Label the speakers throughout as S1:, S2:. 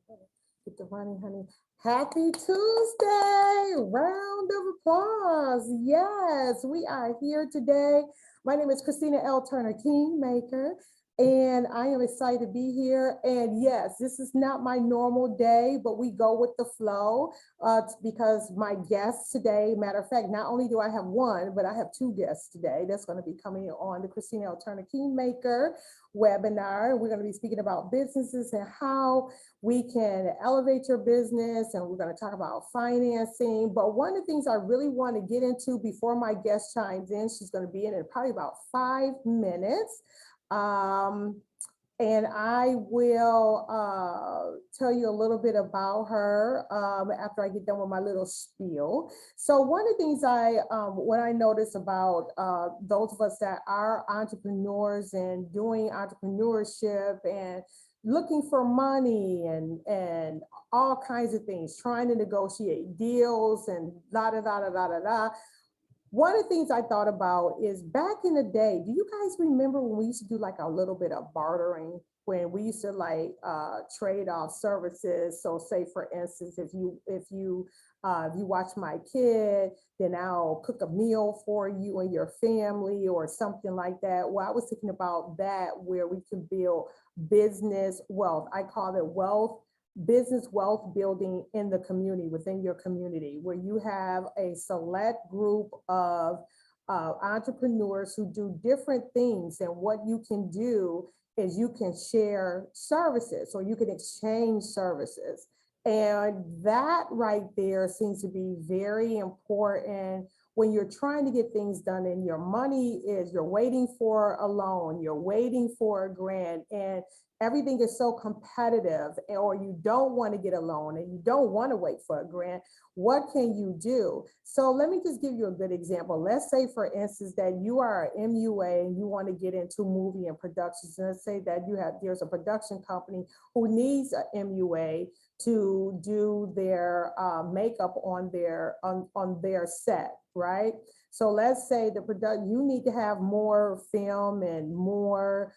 S1: Get the money, honey. Happy Tuesday! Round of applause. Yes, we are here today. My name is Christina L Turner, Kingmaker, and I am excited to be here. And yes, this is not my normal day, but we go with the flow because my guests today, matter of fact, not only do I have one, but I have two guests today that's going to be coming on the Christina L Turner Kingmaker webinar. We're going to be speaking about businesses and how we can elevate your business, and we're going to talk about financing. But one of the things I really want to get into before my guest chimes in, she's going to be in probably about 5 minutes. And I will tell you a little bit about her after I get done with my little spiel. So one of the things what I notice about those of us that are entrepreneurs and doing entrepreneurship and looking for money and all kinds of things, trying to negotiate deals and da da da da da da da. One of the things I thought about is back in the day, do you guys remember when we used to do like a little bit of bartering? When we used to like trade off services. So say for instance, if you watch my kid, then I'll cook a meal for you and your family or something like that. Well, I was thinking about that where we can build business wealth. I call it business wealth building in the community, within your community, where you have a select group of entrepreneurs who do different things. And what you can do is you can share services or you can exchange services. And that right there seems to be very important when you're trying to get things done and your money is, you're waiting for a loan, you're waiting for a grant, and everything is so competitive, or you don't want to get a loan and you don't want to wait for a grant. What can you do? So let me just give you a good example. Let's say, for instance, that you are an MUA and you want to get into movie and productions. And let's say that there's a production company who needs an MUA to do their makeup on their set, right? So let's say you need to have more film and more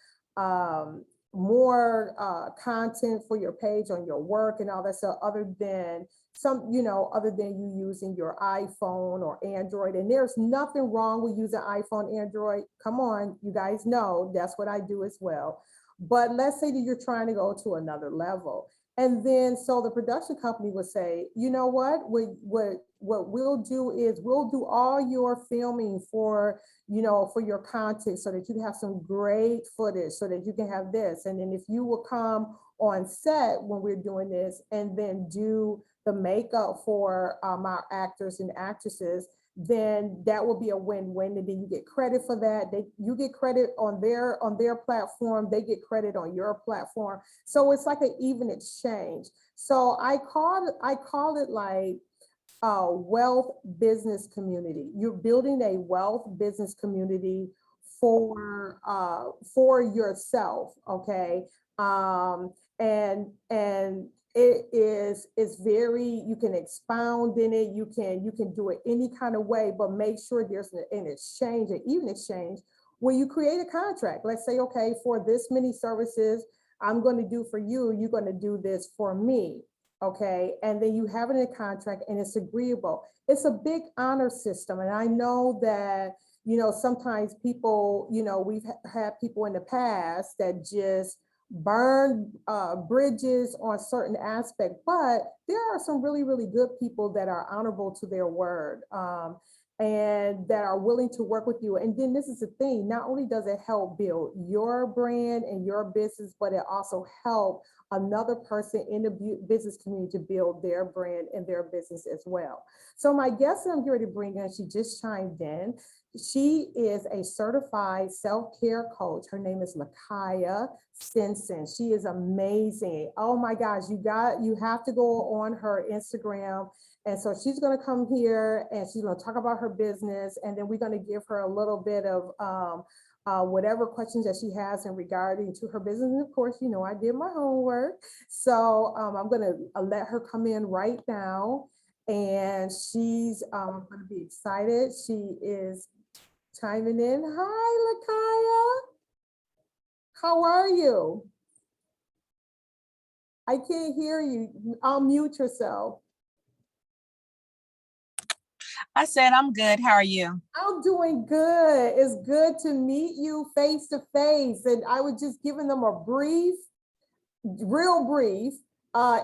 S1: content for your page on your work and all that stuff, other than you using your iPhone or Android. And there's nothing wrong with using iPhone, Android. Come on, you guys know that's what I do as well. But let's say that you're trying to go to another level. And then so the production company would say, you know what we'll do is we'll do all your filming for your content so that you can have some great footage, so that you can have this. And then if you will come on set when we're doing this and then do the makeup for our actors and actresses, then that will be a win-win. And then you get credit for that. You get credit on their platform, they get credit on your platform. So it's like an even exchange. So I call it like wealth business community. You're building a wealth business community for yourself, okay? And it's very, you can expound in it, you can do it any kind of way, but make sure there's an exchange, an even exchange, where you create a contract. Let's say, okay, for this many services I'm going to do for you, you're going to do this for me. Okay, and then you have it in a contract and it's agreeable. It's a big honor system. And I know that, sometimes people, we've had people in the past that just burn bridges on certain aspects, but there are some really, really good people that are honorable to their word. And that are willing to work with you. And then this is the thing, not only does it help build your brand and your business, but it also helps another person in the business community to build their brand and their business as well. So my guest that I'm here to bring in, she just chimed in. She is a certified self-care coach. Her name is LaKaiya Stinson. She is amazing. Oh my gosh, you have to go on her Instagram. And so she's going to come here and she's going to talk about her business. And then we're going to give her a little bit of whatever questions that she has in regarding to her business. And of course, I did my homework. So I'm going to let her come in right now. And she's going to be excited. She is chiming in. Hi, LaKaiya. How are you? I can't hear you. Unmute yourself.
S2: I said, I'm good. How are you?
S1: I'm doing good. It's good to meet you face to face. And I was just giving them a brief, real brief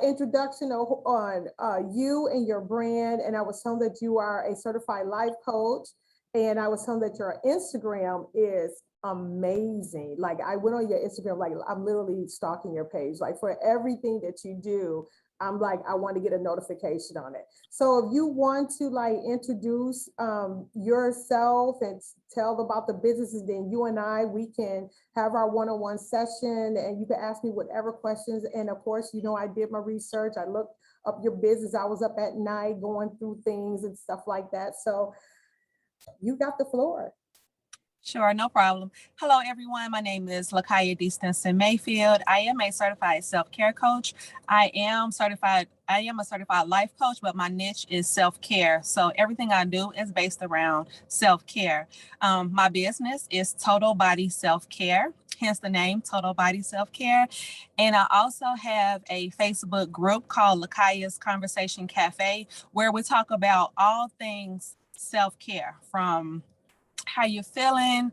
S1: introduction on you and your brand. And I was telling that you are a certified life coach. And I was telling that your Instagram is amazing. Like I went on your Instagram, like I'm literally stalking your page. Like for everything that you do, I'm like, I want to get a notification on it. So if you want to like introduce yourself and tell about the businesses, then you and we can have our one-on-one session and you can ask me whatever questions. And of course, you know, I did my research. I looked up your business. I was up at night going through things and stuff like that. So you got the floor.
S2: Sure, no problem. Hello, everyone. My name is LaKaiya Stinson Mayfield. I am a certified self-care coach. I am a certified life coach, but my niche is self-care. So everything I do is based around self-care. My business is Total Body Self-Care, hence the name Total Body Self-Care. And I also have a Facebook group called LaKaiya's Conversation Cafe, where we talk about all things self-care, from how you're feeling,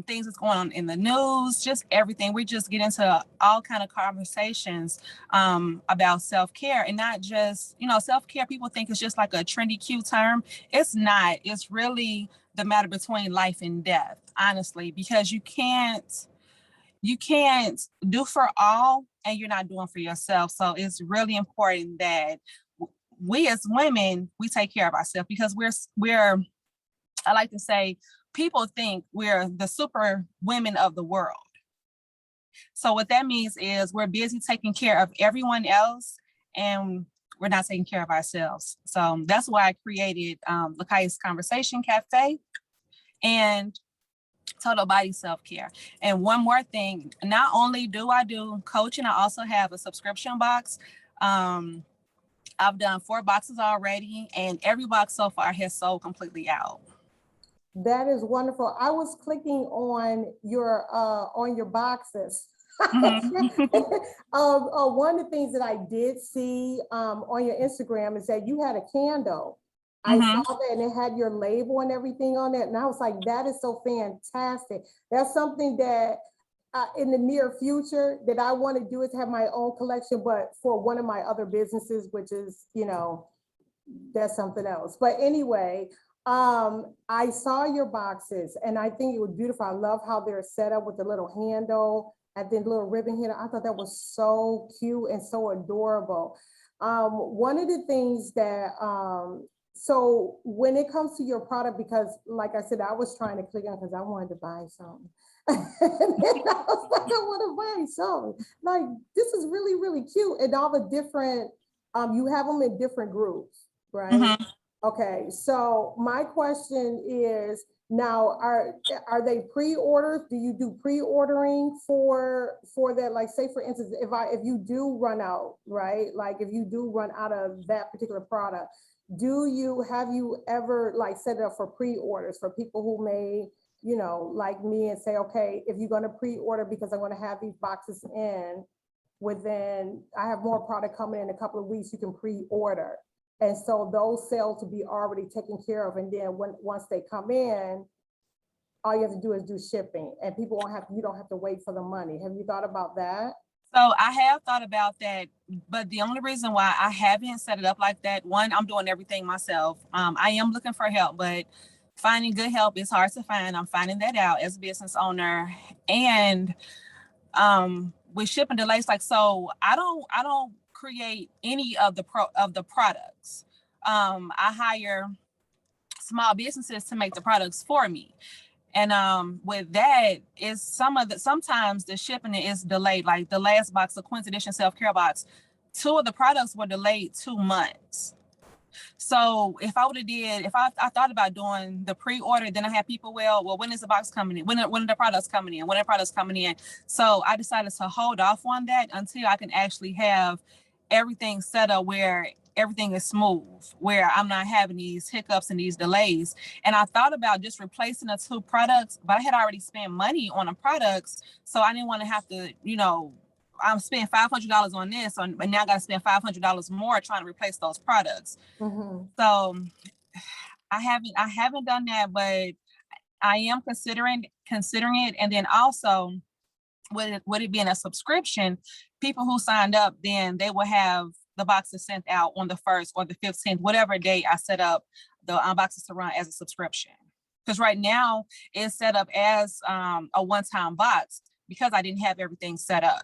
S2: things that's going on in the news, just everything. We just get into all kind of conversations about self-care, and not just, self-care. People think it's just like a trendy, cute term. It's not. It's really the matter between life and death, honestly, because you can't do for all and you're not doing for yourself. So it's really important that we as women, we take care of ourselves, because we're I like to say, people think we're the super women of the world. So what that means is we're busy taking care of everyone else and we're not taking care of ourselves. So that's why I created LaKaiya's Conversation Cafe and Total Body Self-Care. And one more thing, not only do I do coaching, I also have a subscription box. I've done 4 boxes already, and every box so far has sold completely out.
S1: That is wonderful. I was clicking on your boxes.
S2: Mm-hmm.
S1: One of the things that I did see on your Instagram is that you had a candle. I
S2: Mm-hmm.
S1: saw that, and it had your label and everything on it, and I was like, that is so fantastic. That's something that in the near future that I want to do, is have my own collection, but for one of my other businesses, which is, that's something else. But anyway, I saw your boxes and I think it was beautiful. I love how they're set up with the little handle and then little ribbon handle. I thought that was so cute and so adorable. One of the things that, so when it comes to your product, because like I said, I was trying to click on because I wanted to buy something. And then I was like, I want to buy something. Like, this is really, really cute. And all the different, you have them in different groups, right?
S2: Mm-hmm.
S1: Okay, so my question is, now are they pre-orders? Do you do pre-ordering for that? Like, say for instance, if you do run out, right? Like if you do run out of that particular product, have you ever like set it up for pre-orders for people who may, like me, and say, okay, if you're going to pre-order because I'm going to have these boxes in within, I have more product coming in a couple of weeks, you can pre-order. And so those sales will be already taken care of. And then once they come in, all you have to do is do shipping, and you don't have to wait for the money. Have you thought about that?
S2: So I have thought about that, but the only reason why I haven't set it up like that, one, I'm doing everything myself. I am looking for help, but finding good help is hard to find. I'm finding that out as a business owner. And with shipping delays, so I don't create any of the products. I hire small businesses to make the products for me. And with that, is sometimes the shipping is delayed. Like the last box, the Queen's Edition self-care box, 2 of the products were delayed 2 months. So if I thought about doing the pre-order, then I had people, well, when is the box coming in? When are the products coming in? When are the products coming in? So I decided to hold off on that until I can actually have everything set up where everything is smooth, where I'm not having these hiccups and these delays. And I thought about just replacing the 2 products, but I had already spent money on the products. So I didn't want to have to, I'm spending $500 on this, but now I got to spend $500 more trying to replace those products.
S1: Mm-hmm.
S2: So I haven't done that, but I am considering it. And then also with it being a subscription, people who signed up, then they will have the boxes sent out on the 1st or the 15th, whatever day I set up the boxes to run as a subscription. Because right now it's set up as a one-time box because I didn't have everything set up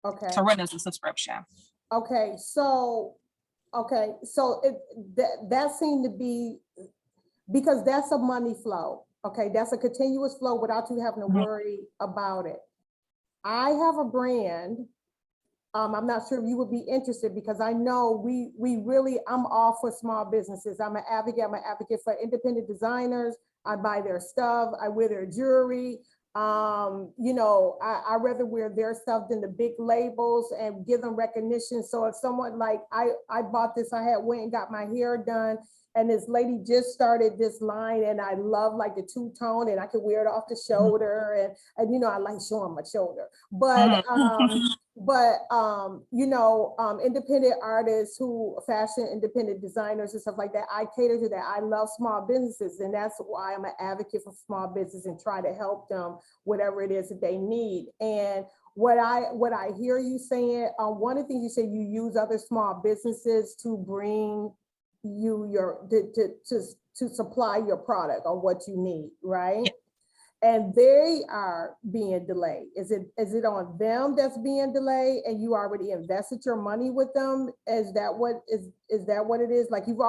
S2: to run as a subscription.
S1: Okay, so that seemed to be, because that's a money flow. Okay, that's a continuous flow without you having to worry about it. I have a brand. I'm not sure if you would be interested, because I know we really, I'm all for small businesses. I'm an advocate for independent designers. I buy their stuff, I wear their jewelry. You know, I rather wear their stuff than the big labels and give them recognition. So if someone like, I bought this, I had went and got my hair done, and this lady just started this line, and I love like the two-tone, and I could wear it off the shoulder, and you know, I like showing my shoulder, but you know, independent artists fashion independent designers and stuff like that, I cater to that. I love small businesses, and that's why I'm an advocate for small business and try to help them whatever it is that they need. And what I hear you saying, one of the things you say, you use other small businesses to bring you to supply your product or what you need, right? And they are being delayed. Is it on them that's being delayed, and you already invested your money with them? Is that what it is? Like you've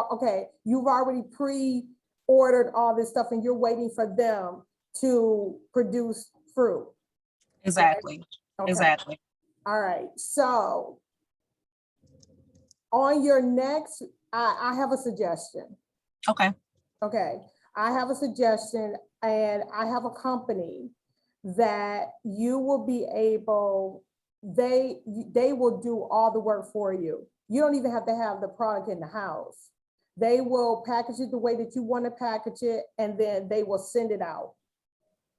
S1: already pre-ordered all this stuff, and you're waiting for them to produce fruit.
S2: Exactly. Right? Okay. Exactly.
S1: All right. So on your next, I have a suggestion.
S2: Okay.
S1: Okay. I have a suggestion, and I have a company that you will be able, they will do all the work for you. You don't even have to have the product in the house. They will package it the way that you want to package it, and then they will send it out.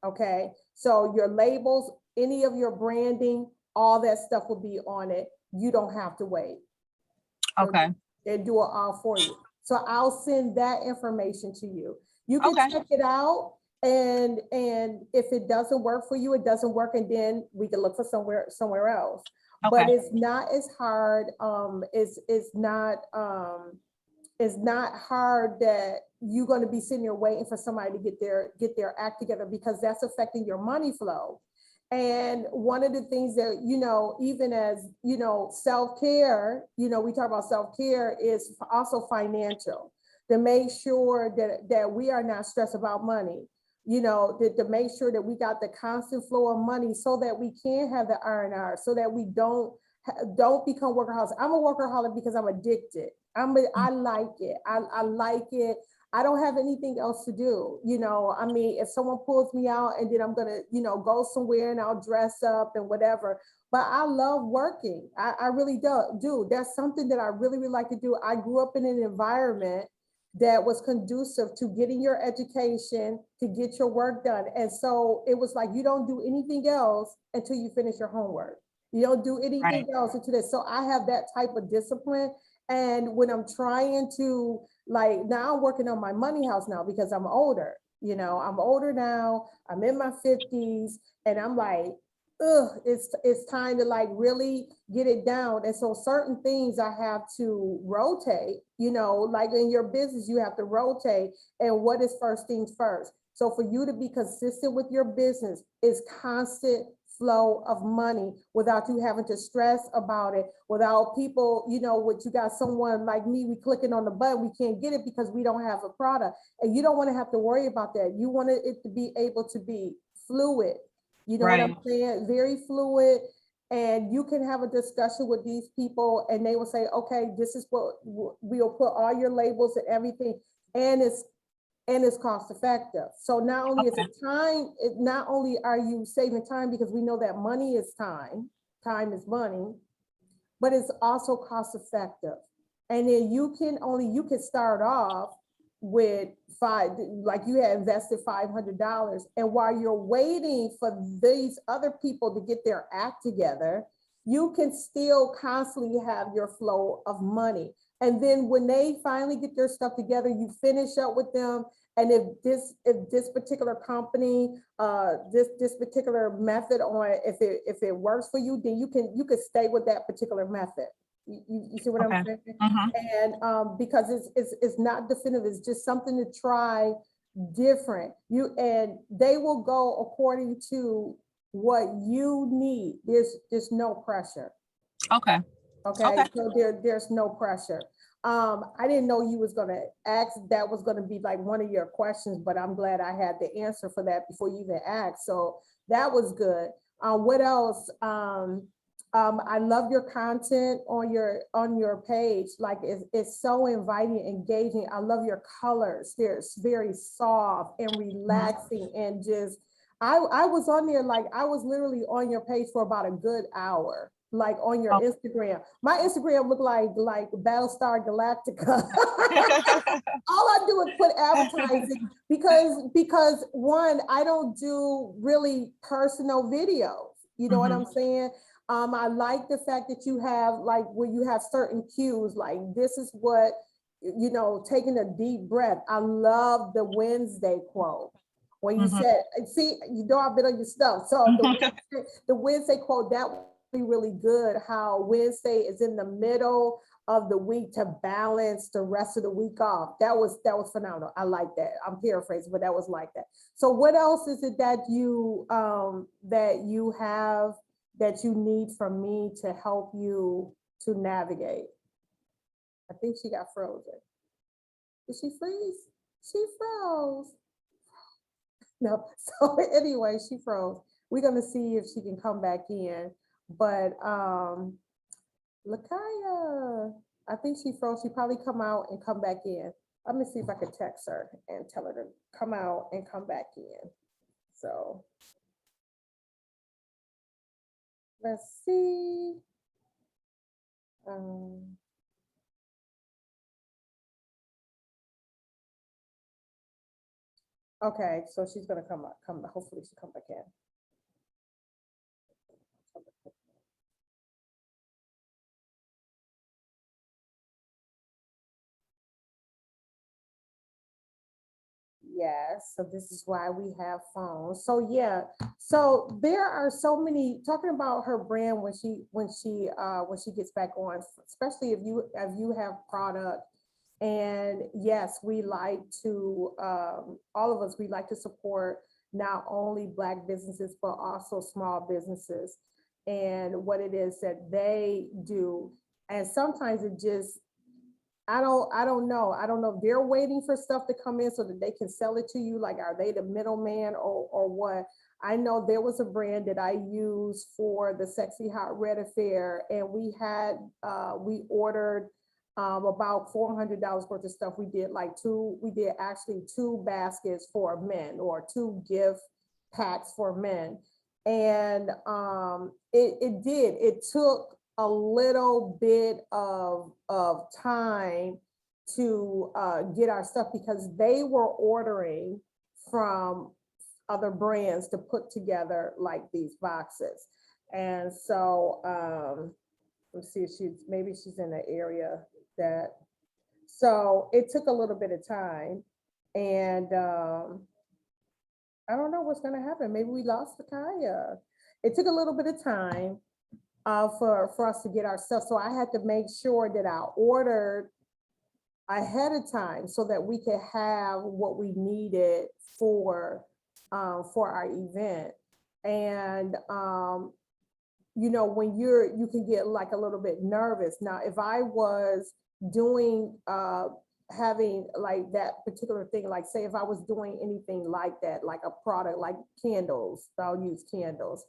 S1: Okay. So your labels, any of your branding, all that stuff will be on it. You don't have to wait.
S2: Okay.
S1: They do it all for you. So I'll send that information to you. You can check it out, and if it doesn't work for you, it doesn't work, and then we can look for somewhere else. Okay. But it's not as hard. It's not hard that you're going to be sitting there waiting for somebody to get their act together, because that's affecting your money flow. And one of the things that, you know, even as, you know, self-care, you know, we talk about self-care is also financial, to make sure that we are not stressed about money, you know, to make sure that we got the constant flow of money so that we can have the R&R, so that we don't become workaholics. I'm a workaholic because I'm addicted. I like it. I like it. I don't have anything else to do. You know, I mean, if someone pulls me out, and then I'm going to, you know, go somewhere and I'll dress up and whatever, but I love working. I really do. That's something that I really, really like to do. I grew up in an environment that was conducive to getting your education, to get your work done. And so it was like, you don't do anything else until you finish your homework. You don't do anything else until this. So I have that type of discipline. And when I'm trying to, like, now I'm working on my money house now because I'm older, you know, I'm older now, I'm in my 50s, and I'm like, it's time to like really get it down. And so certain things I have to rotate, you know, like in your business, you have to rotate. And what is first things first? So for you to be consistent with your business is constant flow of money without you having to stress about it, without people, you know, what you got someone like me, we clicking on the button, we can't get it because we don't have a product. And you don't want to have to worry about that. You want it to be able to be fluid. You know what I'm saying? Very fluid. And you can have a discussion with these people, and they will say, okay, this is what we'll put all your labels and everything. And it's cost effective. So not only is it time, not only are you saving time, because we know that money is time is money, but it's also cost effective. And then you can start off with like you had invested $500. And while you're waiting for these other people to get their act together, you can still constantly have your flow of money. And then when they finally get their stuff together, you finish up with them. And if this particular company, this particular method on, if it works for you, then you can stay with that particular method. You see what I'm
S2: Okay.
S1: saying?
S2: Mhm.
S1: And because it's not definitive, it's just something to try different. And they will go according to what you need. There's no pressure.
S2: Okay.
S1: Okay,
S2: Okay.
S1: so there's no pressure. I didn't know you was gonna ask, that was gonna be like one of your questions, but I'm glad I had the answer for that before you even asked. So that was good. What else? I love your content on your page. Like it's so inviting, engaging. I love your colors. They're very soft and relaxing and just. I was on there, like I was literally on your page for about a good hour, like on your
S2: Oh.
S1: Instagram. My Instagram looked like Battlestar Galactica. All I do is put advertising because one, I don't do really personal videos. You know what I'm saying? I like the fact that you have like where you have certain cues, like this is what, taking a deep breath. I love the Wednesday quote. When you said, see, I've been on your stuff. So the Wednesday quote, that would be really good. How Wednesday is in the middle of the week to balance the rest of the week off. That was phenomenal. I like that. I'm paraphrasing, but that was like that. So what else is it that you have that you need from me to help you to navigate? I think she got frozen. Did she freeze? She froze. No. So anyway, she froze. We're gonna see if she can come back in. But LaKaiyas, I think she froze. She probably come out and come back in. Let me see if I can text her and tell her to come out and come back in. So let's see. Okay, so she's gonna come up. Hopefully she come back in. Yes, so this is why we have phones. So yeah, so there are so many, talking about her brand when she gets back on, especially if you have product. And yes, we like to all of us, we like to support not only Black businesses but also small businesses and what it is that they do. And sometimes it just, I don't know. I don't know if they're waiting for stuff to come in so that they can sell it to you. Like, are they the middleman or what? I know there was a brand that I used for the Sexy Hot Red Affair, and we ordered about $400 worth of stuff. We did actually two baskets for men or two gift packs for men. And it took a little bit of time to get our stuff because they were ordering from other brands to put together like these boxes. And so let's see if she's in the area that, so it took a little bit of time. And I don't know what's going to happen. Maybe we lost LaKaiyas. It took a little bit of time for us to get our stuff. So I had to make sure that I ordered ahead of time so that we could have what we needed for our event. And when you can get like a little bit nervous. Now, if I was doing having like that particular thing, like say if I was doing anything like that, like a product like candles, I'll use candles,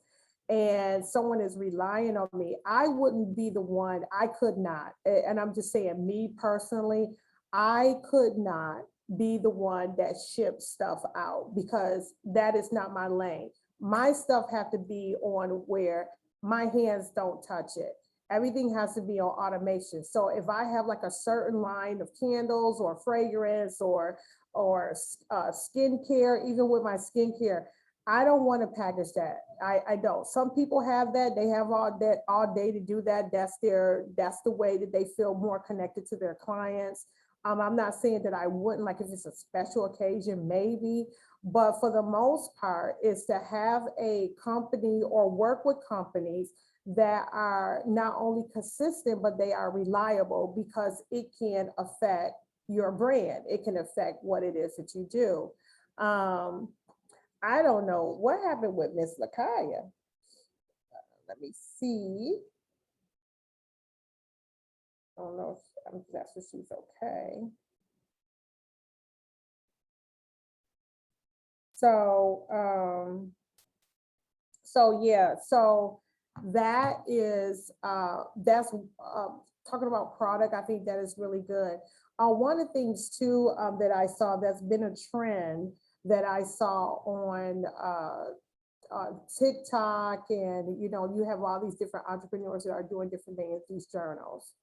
S1: and someone is relying on me, I wouldn't be the one. I could not, and I'm just saying, me personally, I could not be the one that ships stuff out because that is not my lane. My stuff have to be on where my hands don't touch it. Everything has to be on automation. So if I have like a certain line of candles or fragrance or skincare, even with my skincare, I don't want to package that. I don't. Some people have that. They have all that all day to do that. That's the way that they feel more connected to their clients. I'm not saying that I wouldn't, like if it's a special occasion, maybe, but for the most part, is to have a company or work with companies that are not only consistent, but they are reliable, because it can affect your brand. It can affect what it is that you do. I don't know what happened with Miss LaKaiyas. Let me see. I don't know if that's if she's okay. So yeah, so that is that's talking about product. I think that is really good. One of the things too that I saw that's been a trend that I saw on TikTok, and you have all these different entrepreneurs that are doing different things, these journals.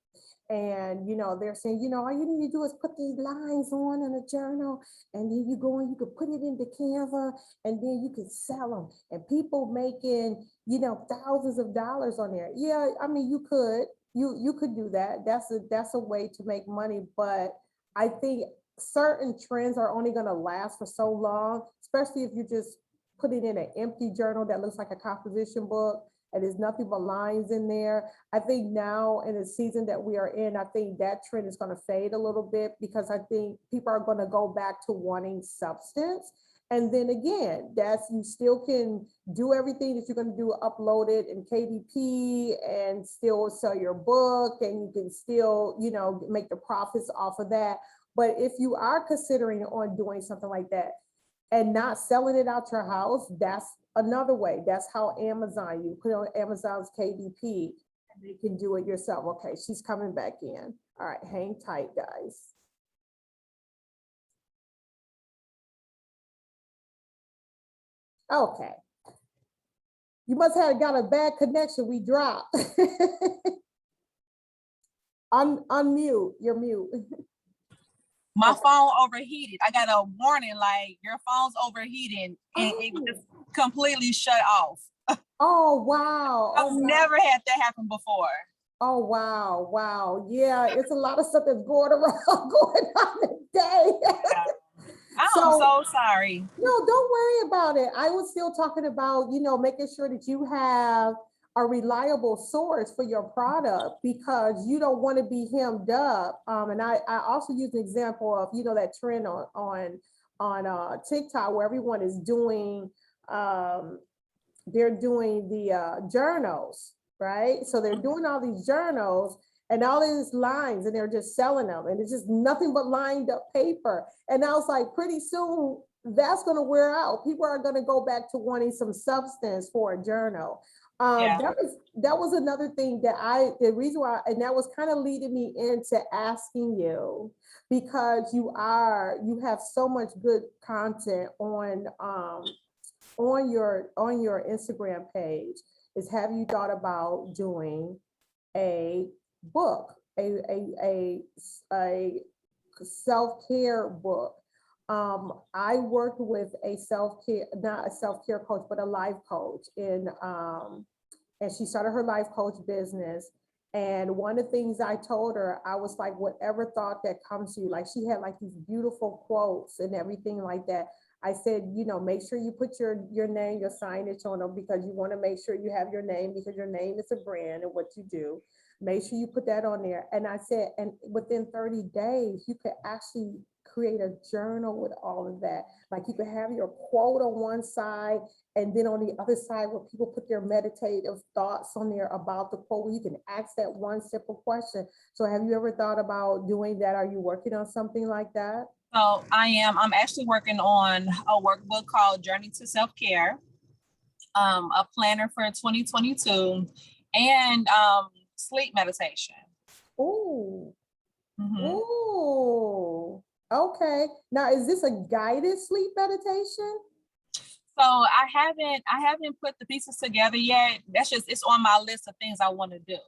S1: And they're saying, all you need to do is put these lines on a journal, and then you go and you can put it into Canva, and then you can sell them, and people making thousands of dollars on there. Yeah, I mean, you could do that. That's a way to make money, but I think certain trends are only going to last for so long, especially if you just put it in an empty journal that looks like a composition book and there's nothing but lines in there. I think now in the season that we are in, I think that trend is going to fade a little bit, because I think people are going to go back to wanting substance. And then again, you still can do everything that you're going to do, upload it in KDP and still sell your book, and you can still, make the profits off of that. But if you are considering on doing something like that and not selling it out your house, that's another way. That's how Amazon, you put it on Amazon's KDP and they can do it yourself. Okay, she's coming back in. All right, hang tight, guys. Okay. You must have got a bad connection. We dropped. Unmute. You're mute.
S2: My phone overheated. I got a warning like your phone's overheating, and it just completely shut off.
S1: Oh, wow.
S2: I've never had that happen before.
S1: Oh, wow. Wow. Yeah, it's a lot of stuff that's going on today.
S2: Yeah. I'm so sorry.
S1: No, don't worry about it. I was still talking about, making sure that you have a reliable source for your product, because you don't want to be hemmed up. And I also use an example of, that trend on TikTok, where everyone is doing, they're doing the journals, right? So they're doing all these journals and all these lines, and they're just selling them, and it's just nothing but lined up paper. And I was like, pretty soon that's going to wear out. People are going to go back to wanting some substance for a journal. That was another thing that the reason why, and that was kind of leading me into asking you, because you have so much good content on your Instagram page, is have you thought about doing a book, a self-care book? I worked with a self-care, not a self-care coach, but a life coach, and she started her life coach business. And one of the things I told her, I was like, whatever thought that comes to you, like she had like these beautiful quotes and everything like that. I said, make sure you put your name, your signage on them, because you want to make sure you have your name, because your name is a brand and what you do. Make sure you put that on there. And I said, and within 30 days, you could actually create a journal with all of that. Like you could have your quote on one side, and then on the other side, where people put their meditative thoughts on there about the quote, where you can ask that one simple question. So have you ever thought about doing that? Are you working on something like that?
S2: So I'm actually working on a workbook called Journey to Self-Care, a planner for 2022, and sleep meditation.
S1: Oh, oh, okay. Now, is this a guided sleep meditation?
S2: So I haven't put the pieces together yet. It's on my list of things I want to do,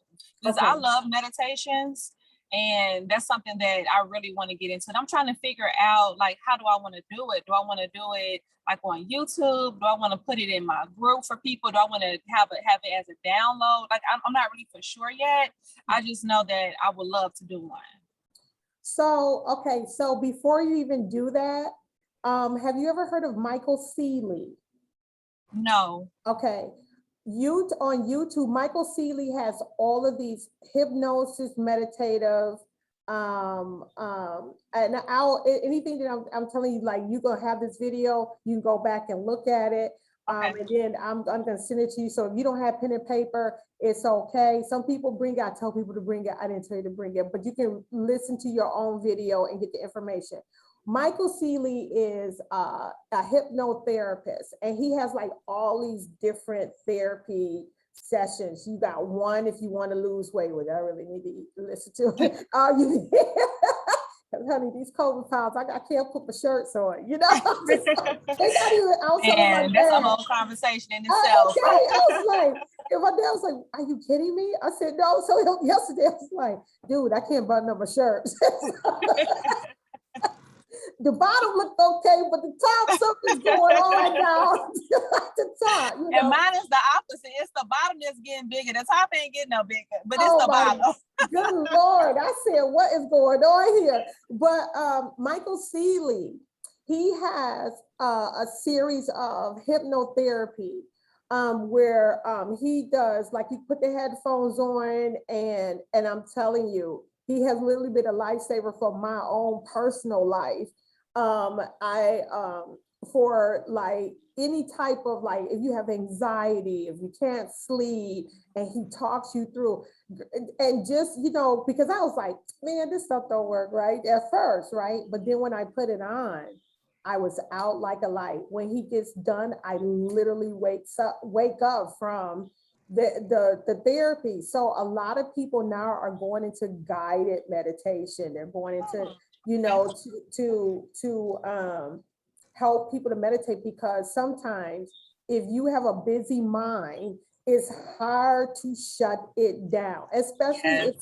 S2: because I love meditations. And that's something that I really want to get into. And I'm trying to figure out, like, how do I want to do it? Do I want to do it like on YouTube? Do I want to put it in my group for people? Do I want to have it as a download? Like, I'm not really for sure yet. I just know that I would love to do one.
S1: So, okay, so before you even do that, have you ever heard of Michael Seeley?
S2: No.
S1: Okay. On YouTube, Michael Seeley has all of these hypnosis, meditative, and anything that I'm telling you, like, you're gonna have this video, you can go back and look at it.
S2: Okay.
S1: And then I'm gonna send it to you. So if you don't have pen and paper, it's okay. Some people bring it, I tell people to bring it. I didn't tell you to bring it, but you can listen to your own video and get the information. Michael Seeley is a hypnotherapist, and he has like all these different therapy sessions. You got one if you want to lose weight, which I really need to listen to. Honey, these COVID pounds, I can't put my shirts on, you know? They not even outside.
S2: And that's a whole conversation in itself.
S1: Okay. I was like, and my dad was like, are you kidding me? I said, no. So yesterday I was like, dude, I can't button up my shirts. The bottom looked okay, but the top, something's going on now. The top, you know?
S2: And mine is the opposite. It's the bottom that's getting bigger. The top ain't getting no bigger, but it's the bottom.
S1: Good Lord. I said, what is going on here? But Michael Seeley, he has a series of hypnotherapy where he does, like, you put the headphones on, and I'm telling you, he has literally been a lifesaver for my own personal life. For like any type of, like, if you have anxiety, if you can't sleep, and he talks you through, and just, you know, because I was like, man, this stuff don't work right at first, right? But then when I put it on, I was out like a light. When he gets done, I literally wake up from the therapy. So a lot of people now are going into guided meditation. They're going into, you know, to help people to meditate, because sometimes if you have a busy mind, it's hard to shut it down, especially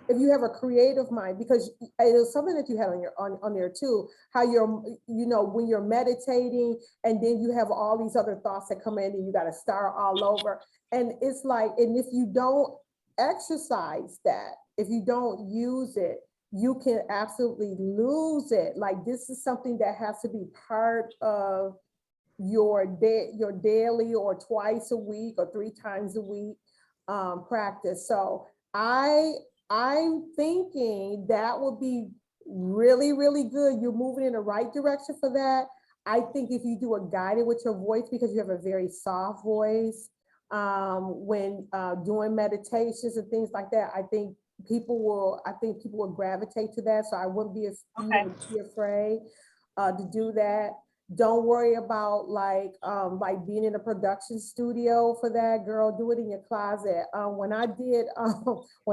S1: if you have a creative mind, because it was something that you had on there too, how you're, you know, when you're meditating and then you have all these other thoughts that come in and you got to start all over. And it's like, and if you don't exercise that, if you don't use it, you can absolutely lose it. Like, this is something that has to be part of your daily or twice a week or 3 times a week practice. So I'm thinking that would be really, really good. You're moving in the right direction for that. I think if you do a guided with your voice, because you have a very soft voice, when doing meditations and things like that, I think people will gravitate to that. So I wouldn't be afraid to do that. Don't worry about like being in a production studio for that, girl. Do it in your closet. When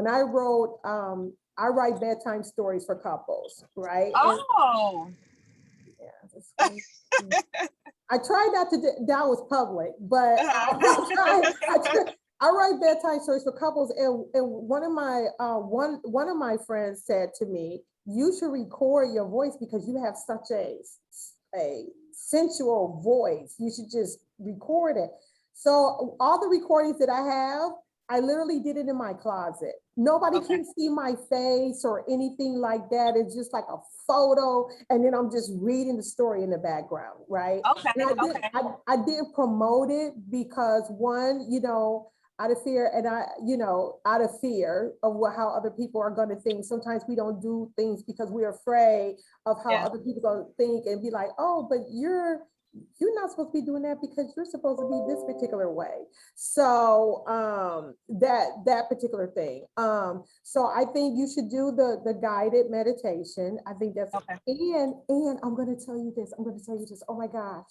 S1: I wrote, I write bedtime stories for couples, right?
S2: Oh.
S1: And, yeah, I tried not to. That was public, but I write bedtime stories for couples, and one of my friends said to me, "You should record your voice because you have such a sensual voice. You should just record it." So all the recordings that I have, I literally did it in my closet. Nobody can see my face or anything like that. It's just like a photo, and then I'm just reading the story in the background, right? I didn't promote it because, one, you know, out of fear, and out of fear of how other people are going to think. Sometimes we don't do things because we're afraid of how other people are going to think and be like, oh, but you're not supposed to be doing that because you're supposed to be this particular way. So that particular thing. So I think you should do the guided meditation. I think that's and I'm going to tell you this. Oh my gosh.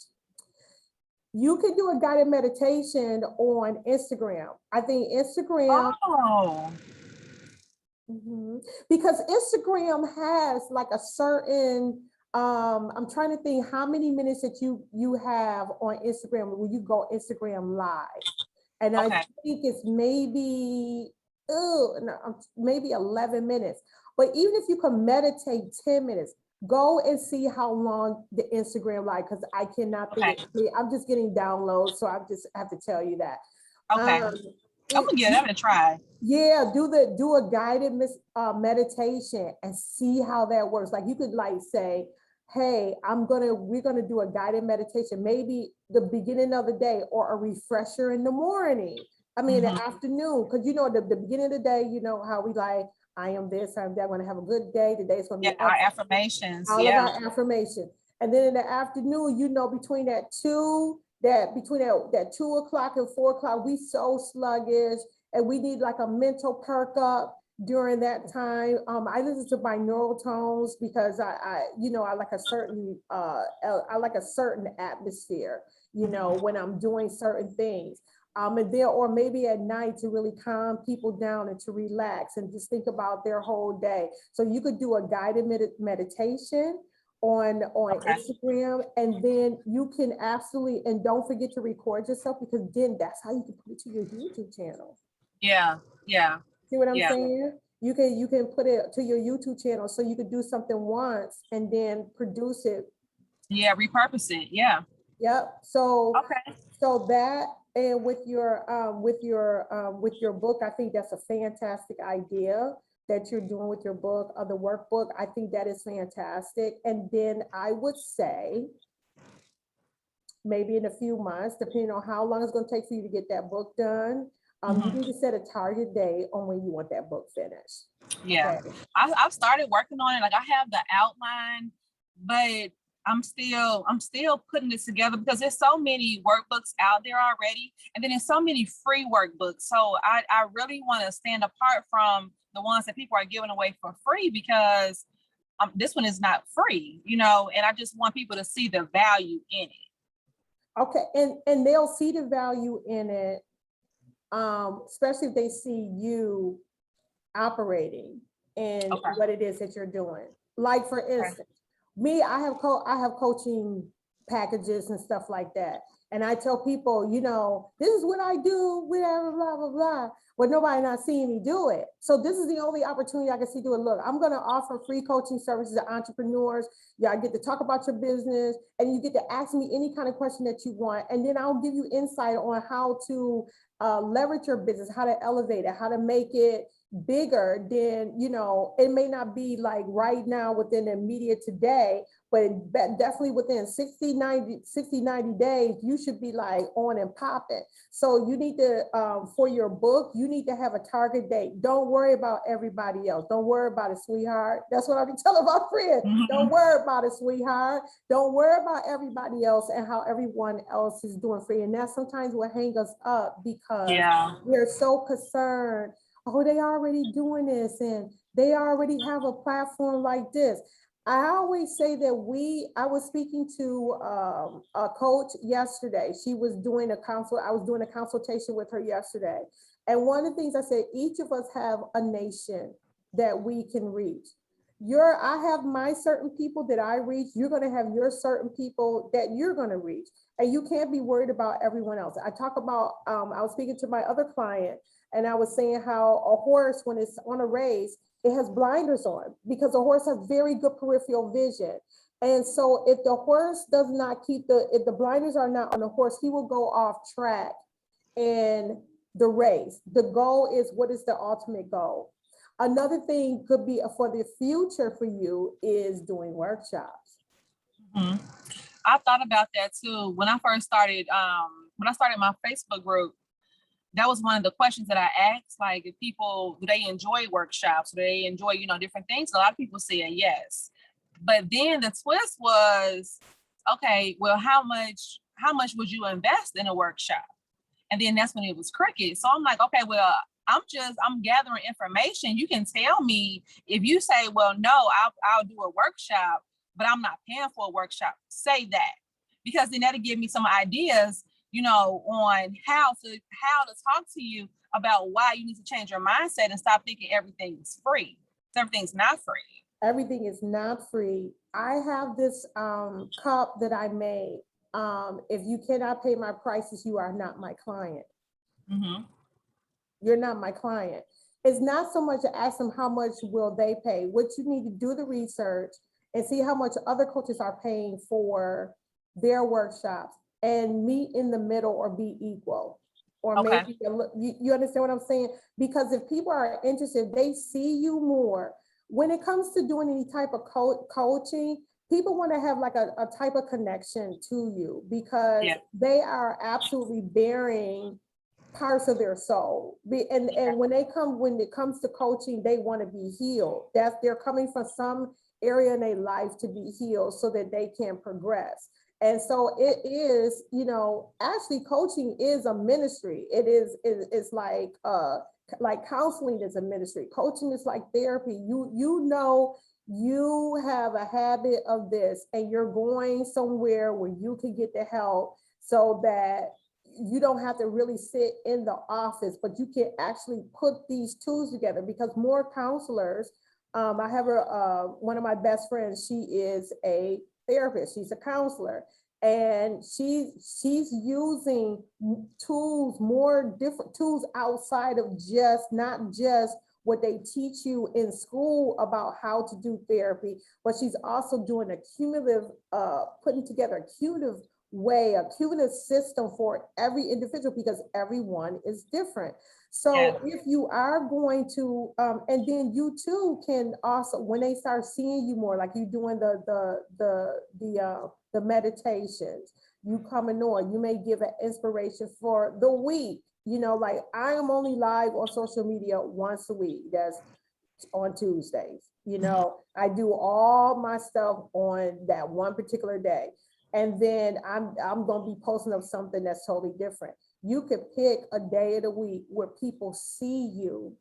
S1: You can do a guided meditation on Instagram. I think Instagram.
S2: Oh.
S1: Because Instagram has like a certain, I'm trying to think how many minutes that you have on Instagram when you go Instagram live. And I think it's maybe maybe 11 minutes. But even if you can meditate 10 minutes, go and see how long the Instagram live, because I cannot think
S2: Okay.
S1: it clear. I'm just getting downloads, so I just have to tell you that.
S2: Okay. I'm gonna give that a try.
S1: Yeah, do a guided meditation and see how that works. Like you could like say, hey, we're gonna do a guided meditation, maybe the beginning of the day or a refresher in the morning. I mean, in the afternoon, because you know, the beginning of the day, you know how we like, I am this, I'm that, I'm gonna have a good day. Today's gonna
S2: Yeah,
S1: be
S2: our
S1: excellent.
S2: affirmations.
S1: All of
S2: Yeah.
S1: our affirmation. And then in the afternoon, you know, between that 2 o'clock and 4 o'clock, we so sluggish and we need like a mental perk up during that time. I listen to binaural tones because I like a certain atmosphere, you know, when I'm doing certain things. And there, or maybe at night to really calm people down and to relax and just think about their whole day. So you could do a guided meditation on Instagram, and then you can absolutely, and don't forget to record yourself, because then that's how you can put it to your YouTube channel.
S2: Yeah. Yeah.
S1: See what I'm saying? You can put it to your YouTube channel, so you could do something once and then produce it.
S2: Yeah, repurpose it. Yeah.
S1: Yep. So
S2: Okay.
S1: so that, and with your book, I think that's a fantastic idea that you're doing with your book, the workbook. I think that is fantastic. And then I would say maybe in a few months, depending on how long it's going to take for you to get that book done, you need to set a target date on when you want that book finished.
S2: Yeah.
S1: Okay.
S2: I've started working on it. Like I have the outline, but I'm still putting this together because there's so many workbooks out there already. And then there's so many free workbooks. So I really want to stand apart from the ones that people are giving away for free, because this one is not free, you know, and I just want people to see the value in it.
S1: Okay. And they'll see the value in it, especially if they see you operating in what it is that you're doing. Like for instance, me, I have coaching packages and stuff like that. And I tell people, you know, this is what I do, whatever, blah, blah, blah. But nobody not seeing me do it. So this is the only opportunity I can see do it. Look, I'm gonna offer free coaching services to entrepreneurs. Y'all get to talk about your business, and you get to ask me any kind of question that you want. And then I'll give you insight on how to leverage your business, how to elevate it, how to make it bigger than, you know, it may not be like right now within the immediate today, but definitely within 60, 90 days, you should be like on and popping. So you need to, for your book, you need to have a target date. Don't worry about everybody else. Don't worry about it, sweetheart. That's what I be telling my friends. Don't worry about it, sweetheart. Don't worry about everybody else and how everyone else is doing for you. And that's sometimes what hangs us up, because we're so concerned, oh, they already doing this and they already have a platform like this. I always say that I was speaking to a coach yesterday. She was doing I was doing a consultation with her yesterday. And one of the things I said, each of us have a nation that we can reach. I have my certain people that I reach. You're going to have your certain people that you're going to reach. And you can't be worried about everyone else. I talk about, I was speaking to my other client, and I was saying how a horse, when it's on a race, it has blinders on, because a horse has very good peripheral vision. And so if the horse does not if the blinders are not on the horse, he will go off track in the race. The goal is, what is the ultimate goal? Another thing could be for the future for you is doing workshops.
S2: I thought about that too. When I first started, my Facebook group, that was one of the questions that I asked, like, if people, do they enjoy workshops? Do they enjoy, you know, different things? A lot of people said yes. But then the twist was, okay, well, how much would you invest in a workshop? And then that's when it was cricket. So I'm like, okay, well, I'm gathering information. You can tell me if you say, well, no, I'll do a workshop, but I'm not paying for a workshop. Say that, because then that'll give me some ideas, you know, on how to talk to you about why you need to change your mindset and stop thinking everything's free. Everything's not free.
S1: Everything is not free. I have this cup that I made. If you cannot pay my prices, you are not my client. You're not my client. it's not so much to ask them how much will they pay. What you need to do the research and see how much other coaches are paying for their workshops and meet in the middle or be equal. Or
S2: Okay.
S1: maybe you understand what I'm saying? Because if people are interested, they see you more. When it comes to doing any type of coaching, people want to have like a type of connection to you because they are absolutely bearing parts of their soul. And when it comes to coaching, they want to be healed. They're coming from some area in their life to be healed so that they can progress. And so it is, actually coaching is a ministry. It's like counseling is a ministry. Coaching is like therapy. You have a habit of this and you're going somewhere where you can get the help so that you don't have to really sit in the office, but you can actually put these tools together because more counselors, I have one of my best friends, she is a therapist, she's a counselor, and she's using tools, more different tools outside of not just what they teach you in school about how to do therapy, but she's also doing putting together a cumulative system for every individual because everyone is different. So if you are going to, and then you too can also, when they start seeing you more, like you doing the meditations, you coming on, you may give an inspiration for the week. Like I am only live on social media once a week. That's on Tuesdays. I do all my stuff on that one particular day. And then I'm going to be posting up something that's totally different. You could pick a day of the week where people see you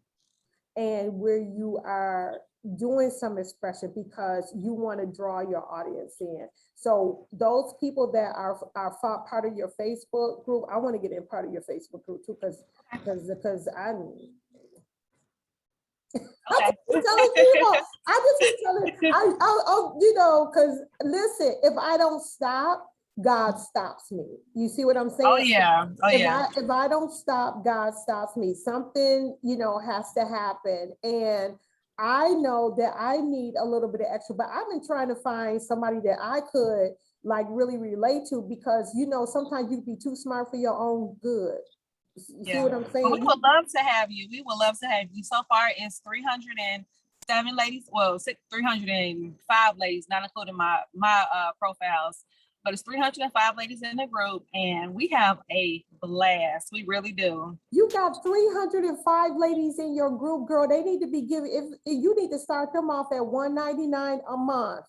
S1: and where you are doing some expression because you want to draw your audience in. So those people that are part of your Facebook group, I want to get in part of your Facebook group too, because I'm I just be telling people, because listen, if I don't stop, God stops me. You see what I'm saying?
S2: Oh yeah.
S1: If I don't stop, God stops me. Something, has to happen. And I know that I need a little bit of extra, but I've been trying to find somebody that I could like really relate to because, sometimes you can be too smart for your own good. You see what I'm saying?
S2: Well, we would love to have you. We would love to have you. So far, it's 307 ladies. Well, 305 ladies, not including my profiles. But it's 305 ladies in the group, and we have a blast. We really do.
S1: You got 305 ladies in your group, girl. They need to be giving. If you need to start them off at $199 a month.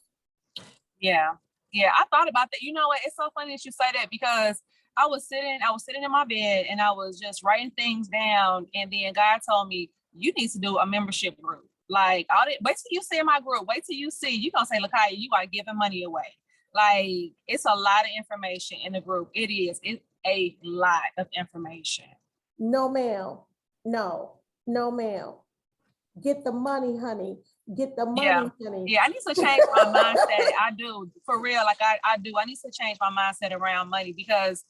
S2: Yeah. I thought about that. You know what? It's so funny that you say that because I was sitting in my bed and I was just writing things down. And then God told me, you need to do a membership group. Like, wait till you see my group. Wait till you see. You're going to say, LaKaiyah, you are giving money away. Like, it's a lot of information in the group. It's a lot of information.
S1: No, ma'am. No, ma'am. Get the money, honey. Get the money, honey.
S2: Yeah, I need to change my mindset. I do. For real. Like, I do. I need to change my mindset around money because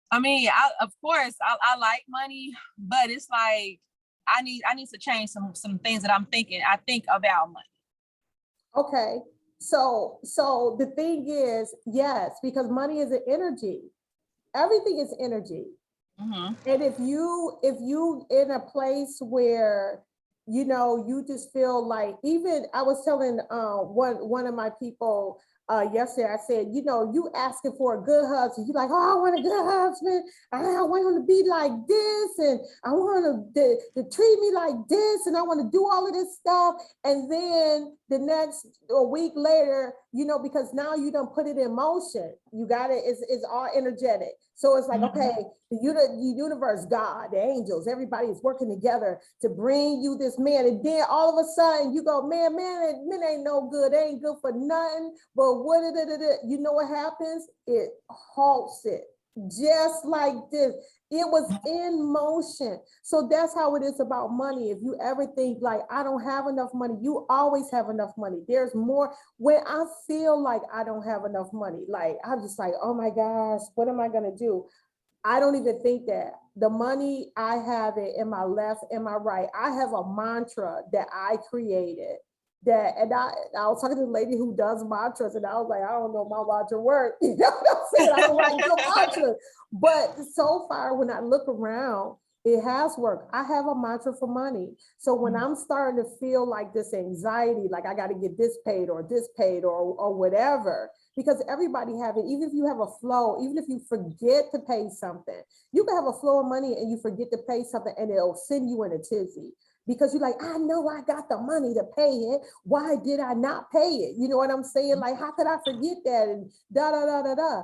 S2: I mean, of course, I like money, but it's like I need to change some things that I'm thinking. I think about money.
S1: Okay, so the thing is, yes, because money is an energy. Everything is energy. Mm-hmm. And if you in a place where you just feel like, even I was telling one of my people yesterday, I said, you asking for a good husband. You like, oh, I want a good husband. I want him to be like this. And I want him to treat me like this. And I want to do all of this stuff. And then the next a week later, because now you don't put it in motion. You got it. It's all energetic. So it's like, okay, the universe, God, the angels, everybody is working together to bring you this man. And then all of a sudden you go, man ain't no good. They ain't good for nothing. But you know what happens? It halts it. Just like this. It was in motion. So that's how it is about money. If you ever think like, I don't have enough money, you always have enough money. There's more. When I feel like I don't have enough money, like I'm just like, oh my gosh, what am I going to do? I don't even think that. The money, I have it in my left and my right. I have a mantra that I created that, and I was talking to the lady who does mantras, and I was like, I don't know my mantra work. You know what I'm saying? I don't like the mantra. But so far, when I look around, it has worked. I have a mantra for money. So when I'm starting to feel like this anxiety, like I got to get this paid or whatever, because everybody have it. Even if you have a flow, even if you forget to pay something, you can have a flow of money and you forget to pay something and it'll send you in a tizzy because you're like, I know I got the money to pay it. Why did I not pay it? You know what I'm saying? Like, how could I forget that? And da da da da da.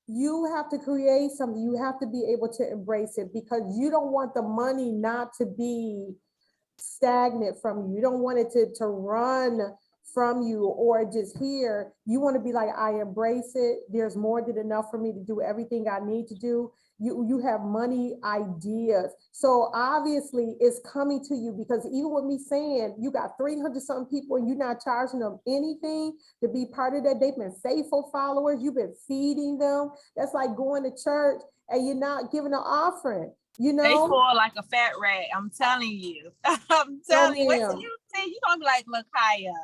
S1: You have to create something. You have to be able to embrace it because you don't want the money not to be stagnant from you. You don't want it to run from you or just here. You want to be like, I embrace it. There's more than enough for me to do everything I need to do. You have money ideas. So obviously it's coming to you because even with me saying you got 300 something people and you're not charging them anything to be part of that, they've been faithful followers. You've been feeding them. That's like going to church and you're not giving an offering. You know,
S2: they fall like a fat rat. I'm telling you. I'm telling you. Wait till you see. You're gonna be like, LaKaiya.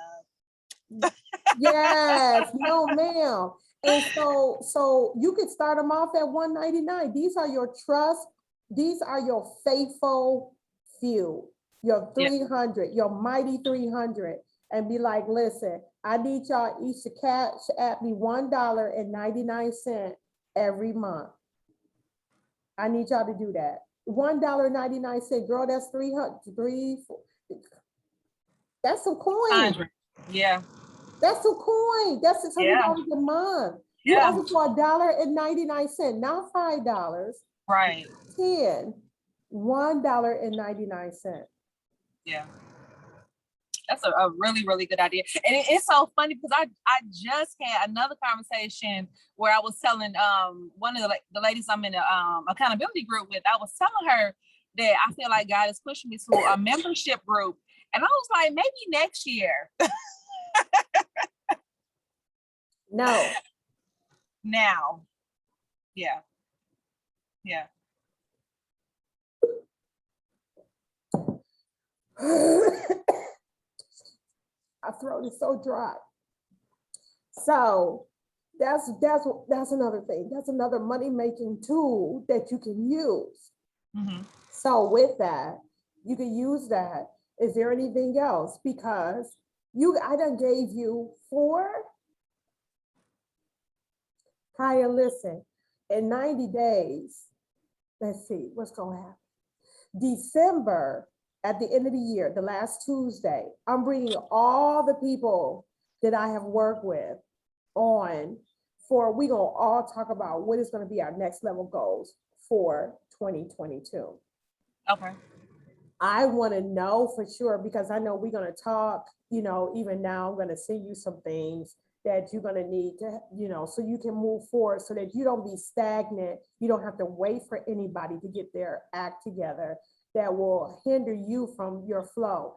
S1: Yes, no, ma'am. And so you could start them off at $199. These are your trust. These are your faithful few, your 300, your mighty 300, and be like, listen, I need y'all each to cash at me $1.99 every month. I need y'all to do that. $1.99, girl, that's 300, that's some coin.
S2: 100. Yeah.
S1: That's some coin. That's $600 a month. You ask for $1.99, not $5.
S2: Right.
S1: 10, $1.99.
S2: Yeah. That's a really, really good idea. And it's so funny because I just had another conversation where I was telling one of the ladies I'm in a accountability group with, I was telling her that I feel like God is pushing me to a membership group. And I was like, maybe next year.
S1: No.
S2: Now. Yeah. Yeah.
S1: My throat is so dry. So that's another thing. That's another money-making tool that you can use. Mm-hmm. So with that, you can use that. Is there anything else? Because I done gave you 4. Kaiya, listen, in 90 days, let's see, what's going to happen? December, at the end of the year, the last Tuesday, I'm bringing all the people that I have worked with on we going to all talk about what is going to be our next level goals for 2022. Okay. I want to know for sure because I know we're going to talk, even now I'm going to send you some things that you're going to need to, so you can move forward so that you don't be stagnant. You don't have to wait for anybody to get their act together that will hinder you from your flow.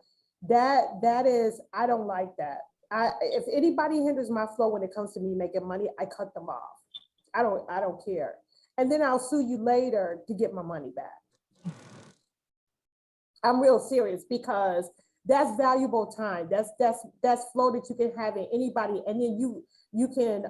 S1: That is, I don't like that. If anybody hinders my flow when it comes to me making money, I cut them off. I don't care. And then I'll sue you later to get my money back. I'm real serious because that's valuable time. That's flow that you can have in anybody. And then you can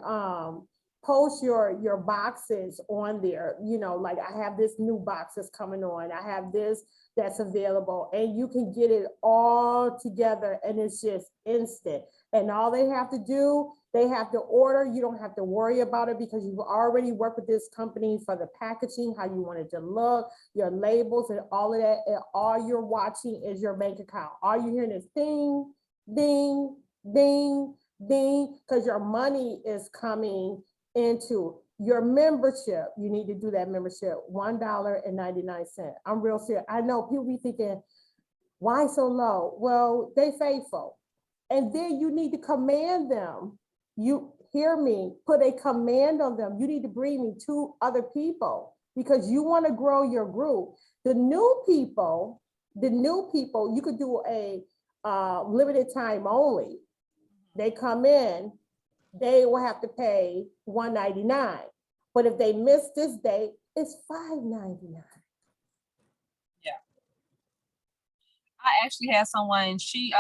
S1: post your boxes on there, like I have this new box that's coming on. I have this that's available and you can get it all together and it's just instant. And all they have to do, they have to order. You don't have to worry about it because you've already worked with this company for the packaging, how you want it to look, your labels and all of that. And all you're watching is your bank account. All you're hearing is ding, ding, ding, ding, because your money is coming into your membership. You need to do that membership, $1.99. I'm real serious. I know people be thinking, why so low? Well, they faithful. And then you need to command them. You hear me, put a command on them. You need to bring me 2 other people because you want to grow your group. The new people, you could do a limited time only. They come in, they will have to pay $199. But if they miss this date, It's $5.99.
S2: Yeah. I actually had someone, she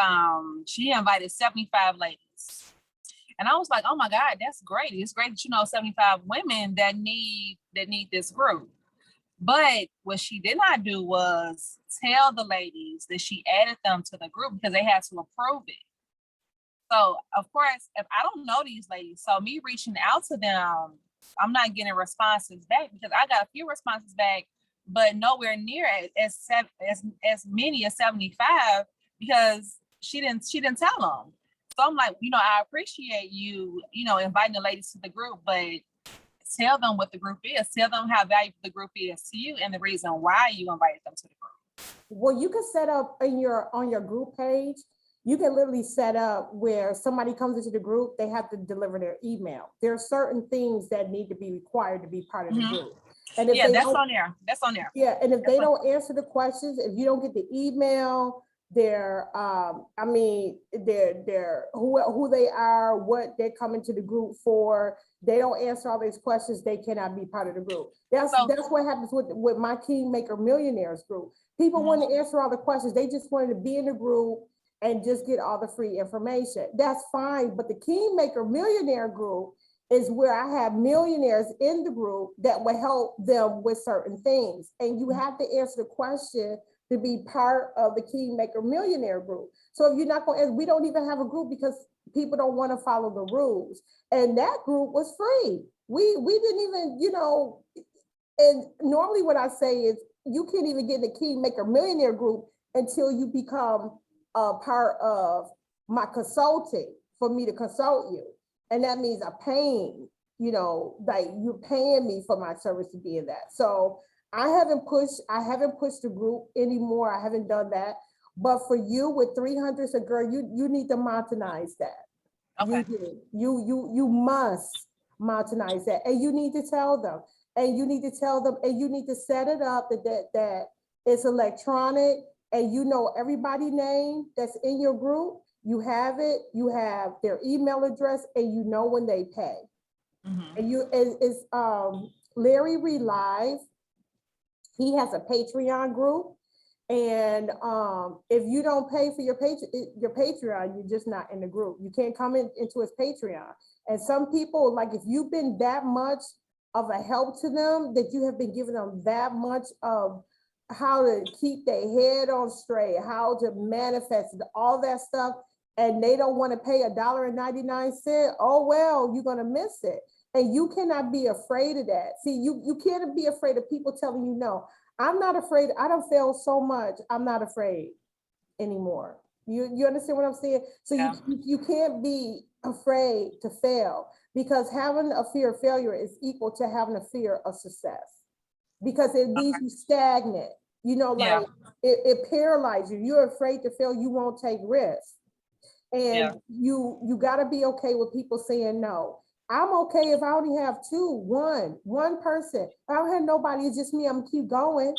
S2: invited 75 ladies. And I was like, oh my God, that's great. It's great that you know 75 women that need this group. But what she did not do was tell the ladies that she added them to the group because they had to approve it. So of course, if I don't know these ladies, so me reaching out to them, I'm not getting responses back because I got a few responses back, but nowhere near as many as 75 because she didn't tell them. So I'm like, you know, I appreciate you, you know, inviting the ladies to the group, but tell them what the group is. Tell them how valuable the group is to you and the reason why you invited them to the group.
S1: Well, you can set up on your group page, you can literally set up where somebody comes into the group, they have to deliver their email. There are certain things that need to be required to be part of the group. And if
S2: that's on there. That's on there.
S1: Yeah, and if they don't answer the questions, if you don't get the email, their who they are, what they're coming to the group for, they don't answer all these questions, they cannot be part of the group. That's what happens with my Kingmaker Millionaires group. People want to answer all the questions, they just wanted to be in the group and just get all the free information. That's fine, but the Kingmaker Millionaire group is where I have millionaires in the group that will help them with certain things. And you have to answer the question to be part of the Kingmaker Millionaire group. So if you're not going to, we don't even have a group because people don't want to follow the rules. And that group was free. We didn't even, you know, and normally what I say is you can't even get in the Kingmaker Millionaire group until you become a part of my consulting for me to consult you. And that means I'm paying, you know, like you're paying me for my service to be in that. So I haven't pushed the group anymore. I haven't done that. But for you with 300, so girl, you need to mountainize that.
S2: Okay.
S1: You must mountainize that. And you need to tell them. And you need to tell them, and you need to set it up that it's electronic and you know everybody's name that's in your group. You have it, you have their email address, and you know when they pay. And it's Larry Relive. He has a Patreon group. And if you don't pay for your Patreon, you're just not in the group. You can't come into his Patreon. And some people, like if you've been that much of a help to them, that you have been giving them that much of how to keep their head on straight, how to manifest all that stuff, and they don't want to pay $1.99, oh well, you're gonna miss it. And you cannot be afraid of that. See, you can't be afraid of people telling you no. I'm not afraid. I don't fail so much. I'm not afraid anymore. You understand what I'm saying? So yeah. you can't be afraid to fail, because having a fear of failure is equal to having a fear of success, because it leaves you stagnant. You know, like it paralyzes you. You're afraid to fail. You won't take risks. And you got to be okay with people saying no. I'm okay if I only have one person. I don't have nobody, it's just me. I'm gonna keep going.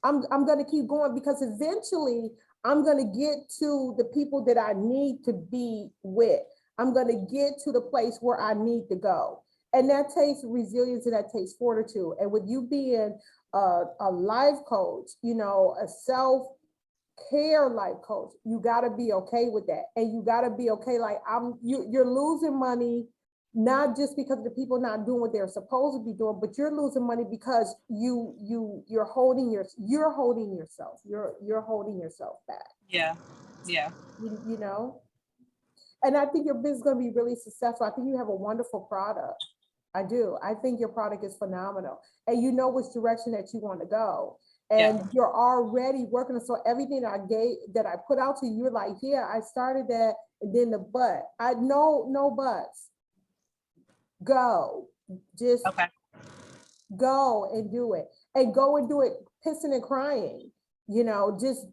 S1: I'm gonna keep going, because eventually I'm gonna get to the people that I need to be with. I'm gonna get to the place where I need to go. And that takes resilience and that takes fortitude. And with you being a life coach, you know, a self-care life coach, you gotta be okay with that. And you gotta be okay, like you're losing money, not just because of the people not doing what they're supposed to be doing, but you're losing money because you're holding yourself back.
S2: Yeah.
S1: You know, and I think your business is going to be really successful. I think you have a wonderful product. I do. I think your product is phenomenal, and you know which direction that you want to go. And you're already working. So everything that I put out to you, you're like, yeah, I started that, and then the but. No buts. Go, just go and do it, and go and do it pissing and crying, you know, just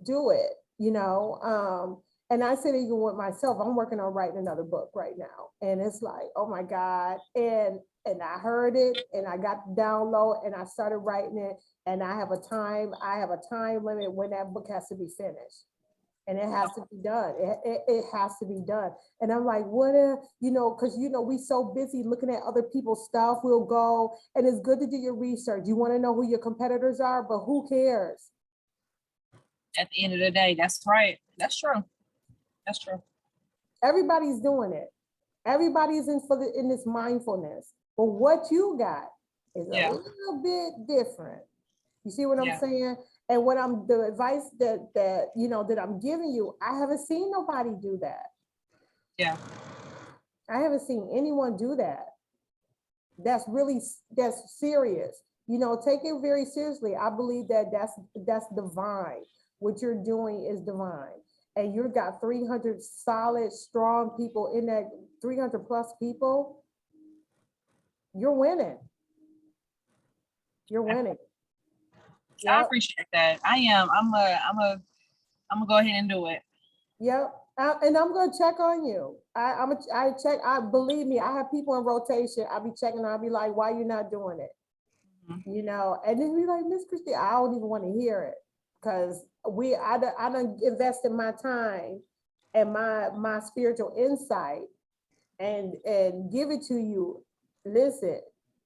S1: do it, you know. And I said, even with myself, I'm working on writing another book right now, and it's like, oh my God. And I heard it, and I got the download, and I started writing it, and I have a time limit when that book has to be finished. and it has to be done. It has to be done. And I'm like, what if, because we so busy looking at other people's stuff. We'll go, and it's good to do your research. You want to know who your competitors are, but who cares?
S2: At the end of the day, that's right. That's true. That's true.
S1: Everybody's doing it. Everybody's in this mindfulness. But what you got is a little bit different. You see what I'm saying? And the advice that I'm giving you, I haven't seen nobody do that.
S2: Yeah.
S1: I haven't seen anyone do that. That's serious. Take it very seriously. I believe that's divine. What you're doing is divine. And you've got 300 solid, strong people in that 300 plus people. You're winning. You're winning.
S2: Yep. I appreciate that. I am. I'm gonna go ahead and do it.
S1: Yep. And I'm gonna check on you. I check. Believe me, I have people in rotation. I'll be checking. I'll be like, "Why you not doing it?" Mm-hmm. And then be like, "Miss Christina, I don't even want to hear it because I done invested my time and my spiritual insight and give it to you. Listen,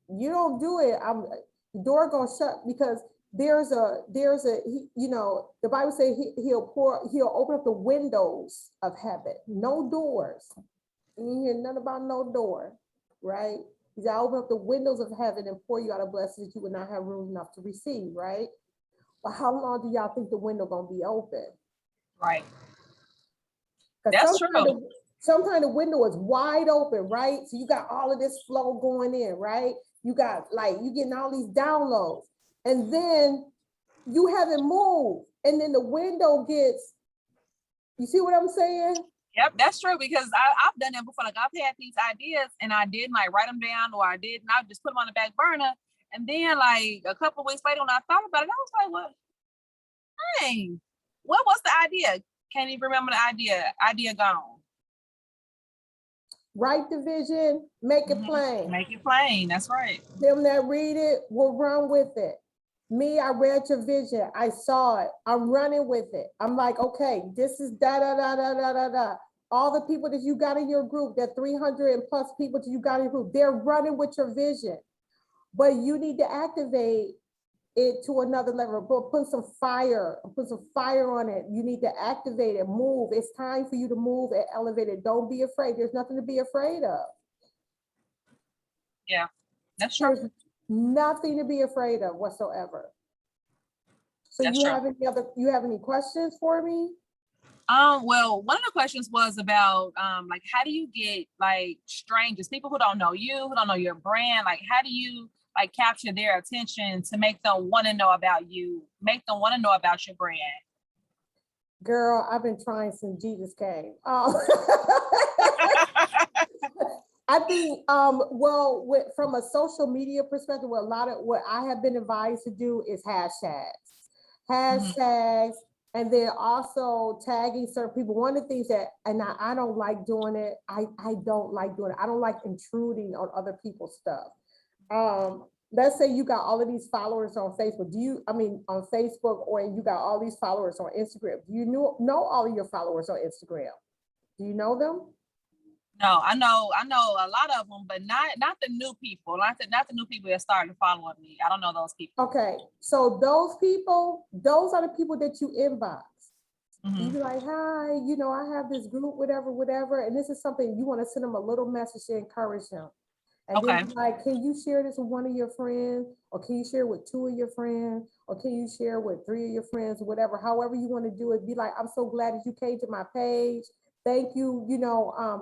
S1: you don't do it. The door gonna shut because." The Bible says he'll open up the windows of heaven, no doors. You hear nothing about no door, right? He's gonna open up the windows of heaven and pour you out a blessing that you would not have room enough to receive, right? But how long do y'all think the window gonna be open?
S2: Right. That's true.
S1: Sometimes the window is wide open, right? So you got all of this flow going in, right? You got you getting all these downloads. And then you haven't moved. And then the window gets, you see what I'm saying?
S2: Yep, that's true because I've done that before. Like I've had these ideas and I didn't write them down or I just put them on the back burner. And then a couple of weeks later when I thought about it, I was like, what? Dang, what was the idea? Can't even remember the idea. Idea gone.
S1: Write the vision, make it plain.
S2: Make it plain, that's right.
S1: Them that read it will run with it. Me, I read your vision. I saw it. I'm running with it. I'm like, okay, this is da da da da da da da. All the people that you got in your group, that 300 and plus people that you got in your group, they're running with your vision. But you need to activate it to another level. Put some fire on it. You need to activate it, move. It's time for you to move and elevate it. Don't be afraid. There's nothing to be afraid of.
S2: Yeah, that's true.
S1: There's nothing to be afraid of whatsoever. So you have any questions for me?
S2: Well, one of the questions was about how do you get strangers, people who don't know you, who don't know your brand, how do you capture their attention to make them want to know about you, make them want to know about your brand?
S1: Girl, I've been trying since Jesus came. I think, from a social media perspective, what I have been advised to do is hashtags, and then also tagging certain people. One of the things that, and I don't like doing it. I don't like doing it. I don't like intruding on other people's stuff. Let's say you got all of these followers on Facebook. On Facebook, or you got all these followers on Instagram. Do you know all of your followers on Instagram? Do you know them?
S2: No, I know a lot of them, but not the new people. Not the new people that started following me. I don't know those people.
S1: Okay, so those are the people that you inbox. You be like, hi, I have this group, whatever, and this is something you want to send them a little message to encourage them. And then be like, can you share this with one of your friends, or can you share it with 2 of your friends, or can you share with 3 of your friends, or whatever, however you want to do it. Be like, I'm so glad that you came to my page. Thank you.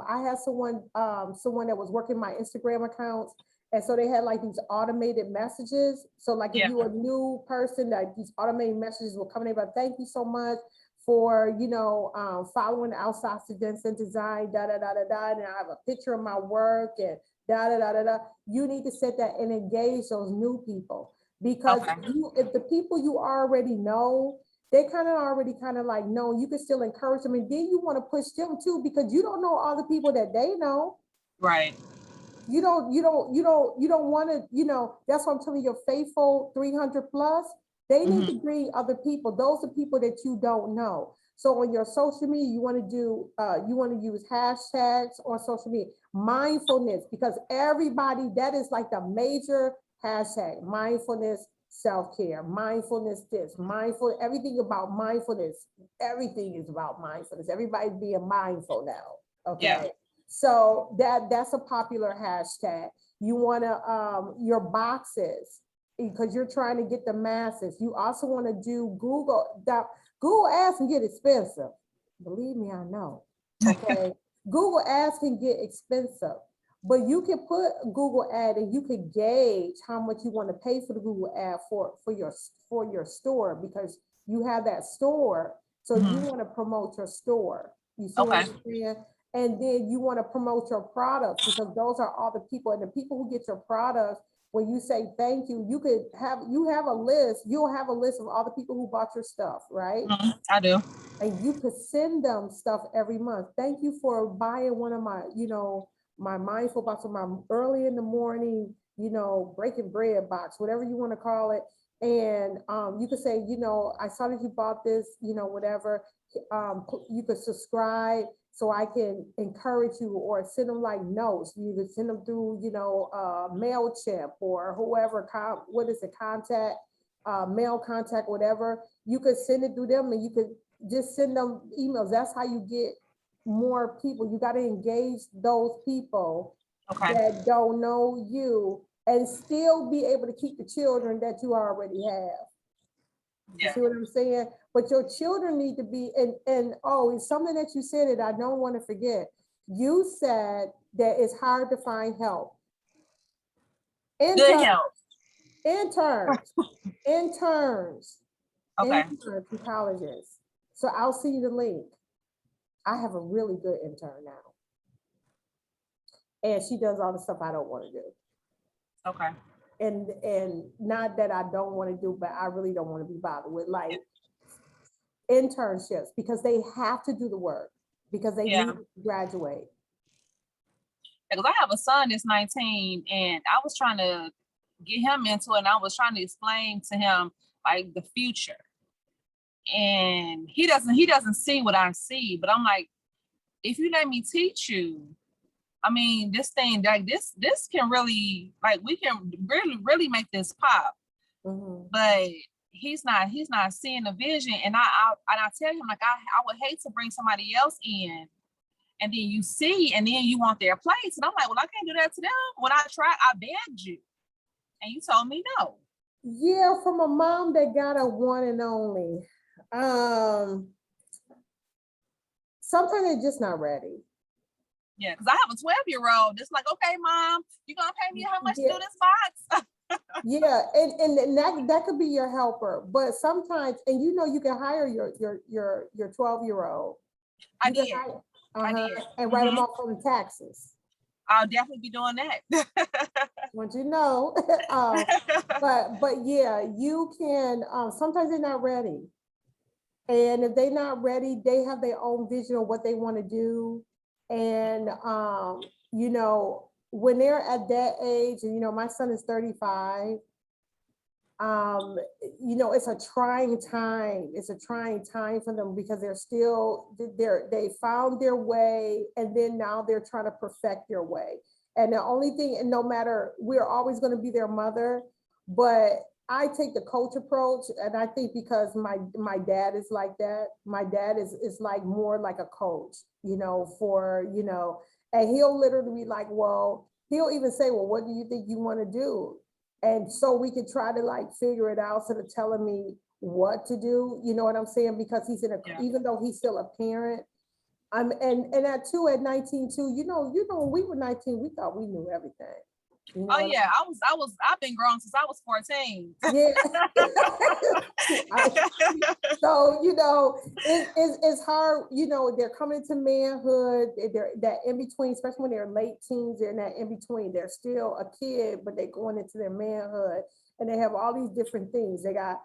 S1: I had someone that was working my Instagram accounts. And so they had these automated messages. So if you were a new person, these automated messages were coming in, but thank you so much for, following Outside Stinson Design, da, da, da, da, da. And I have a picture of my work and da, da, da, da, da. You need to set that and engage those new people, because if the people you already know, they already know, you can still encourage them. And then you want to push them too, because you don't know all the people that they know.
S2: Right.
S1: You don't want to, that's what I'm telling you, your faithful 300 plus, They need to bring other people. Those are people that you don't know. So on your social media, you want to do, you want to use hashtags on social media, mindfulness, because everybody, that is like the major hashtag, mindfulness, self-care, mindfulness, this, mindful, everything about mindfulness. Everything is about mindfulness. Everybody's being mindful now. Okay.
S2: Yeah.
S1: So that's a popular hashtag. You want to, your boxes, because you're trying to get the masses. You also want to do Google. Google Ads can get expensive. Believe me, I know. Okay. Google Ads can get expensive, but you can put Google ad and you can gauge how much you want to pay for the Google ad for your store, because you have that store. So you want to promote your store. You see what I'm saying? And then you want to promote your products, because those are all the people, and the people who get your products, when you say thank you, you have a list, you'll have a list of all the people who bought your stuff, right?
S2: I do.
S1: And you could send them stuff every month. Thank you for buying one of my, my mindful box, or my early in the morning, breaking bread box, whatever you want to call it. And you could say, I saw that you bought this, whatever. You could subscribe so I can encourage you, or send them like notes. You could send them through, MailChimp or whoever, what is it, contact, mail contact, whatever. You could send it through them, and you could just send them emails. That's how you get more people. You got to engage those people that don't know you, and still be able to keep the children that you already have. You see what I'm saying? But your children need to be, and oh, it's something that you said that I don't want to forget. You said that it's hard to find help.
S2: Good help.
S1: Interns
S2: Okay.
S1: from colleges. So I'll send you the link. I have a really good intern now. And she does all the stuff I don't want to do.
S2: Okay.
S1: And not that I don't want to do, but I really don't want to be bothered with, like, internships, because they have to do the work, because they need to graduate.
S2: Because I have a son that's 19, and I was trying to get him into it, and I was trying to explain to him like the future. And he doesn't see what I see, but I'm like, if you let me teach you, I mean, this thing, like this can really, like, we can really make this pop. But he's not seeing the vision. And I tell him, like, I would hate to bring somebody else in, and then you see, and then you want their place. And I'm like, well, I can't do that to them. When I tried, I begged you, and you told me no.
S1: Yeah, from a mom that got a one and only. Sometimes they're just not ready.
S2: Yeah, because I have a 12-year-old. It's like, okay, mom, you gonna pay me how much to do this box?
S1: Yeah, and that could be your helper. But sometimes, and you can hire your 12-year-old.
S2: I did.
S1: And write them off on the taxes.
S2: I'll definitely be doing that.
S1: Once you know. But yeah, you can, sometimes they're not ready. And if they're not ready, they have their own vision of what they want to do. And, when they're at that age, and, my son is 35, it's a trying time. It's a trying time for them, because they found their way, and then now they're trying to perfect their way. And the only thing, and no matter, we're always going to be their mother, but I take the coach approach. And I think because my dad is like that, my dad is like more like a coach, and he'll literally be like, well, he'll even say, well, what do you think you want to do? And so we could try to like figure it out, instead of telling me what to do, you know what I'm saying? Because he's even though he's still a parent, and at 19 too, when we were 19, we thought we knew everything.
S2: Oh yeah, I've been grown since I was 14.
S1: Yeah. So, it's hard, they're coming into manhood, they're that in between, especially when they're late teens, they're in that in between. They're still a kid, but they're going into their manhood, and they have all these different things. They got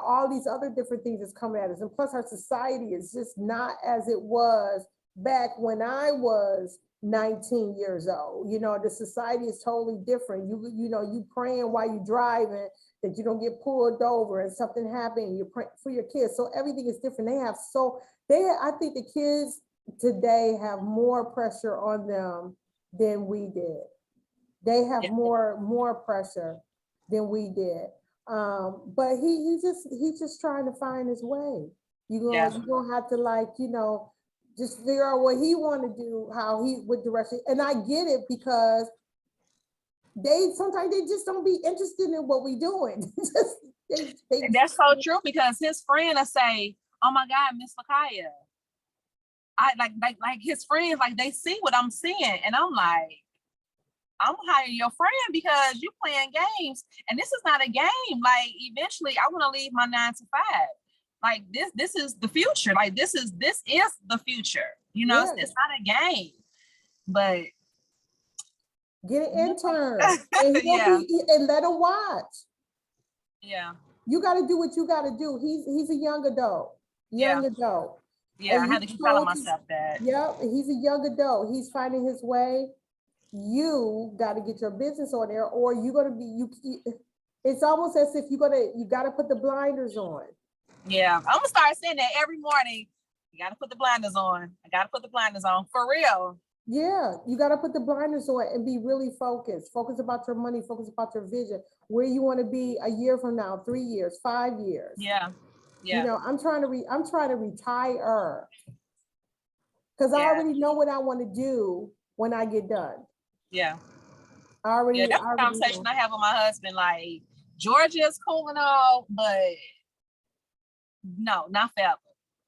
S1: all these other different things that's coming at us. And plus our society is just not as it was back when I was 19 years old. You know, the society is totally different. You know, you praying while you driving that you don't get pulled over and something happened. You're praying for your kids. So everything is different. I think the kids today have more pressure on them than we did. They have more pressure than we did. But he's just trying to find his way. You're gonna have to, like, you know, just figure out what he want to do, what direction. And I get it, because sometimes they just don't be interested in what we doing.
S2: That's so true, because his friend will say, "Oh my God, Miss LaKaiyas." I like his friends, like, they see what I'm seeing, and I'm like, I'm hiring your friend because you playing games, and this is not a game. Like, eventually I want to leave my 9 to 5. Like, this is the future. Like, this is the future. You know, it's not a game. But
S1: get an intern and let him watch.
S2: Yeah.
S1: You got to do what you got to do. He's a young adult. Adult.
S2: Yeah, I had to keep telling myself that.
S1: Yep, he's a young adult. He's finding his way. You got to get your business on there, or you're gonna be it's almost as if you got to put the blinders on.
S2: Yeah, I'm gonna start saying that every morning. You got to put the blinders on. I got to put the blinders on, for real.
S1: Yeah, you got to put the blinders on and be really focused. Focus about your money. Focus about your vision. Where you want to be a year from now, 3 years, 5 years.
S2: Yeah.
S1: You know, I'm trying to retire, because I already know what I want to do when I get done.
S2: Yeah. That's the conversation I have with my husband. Like, Georgia is cool and all, but no, not forever.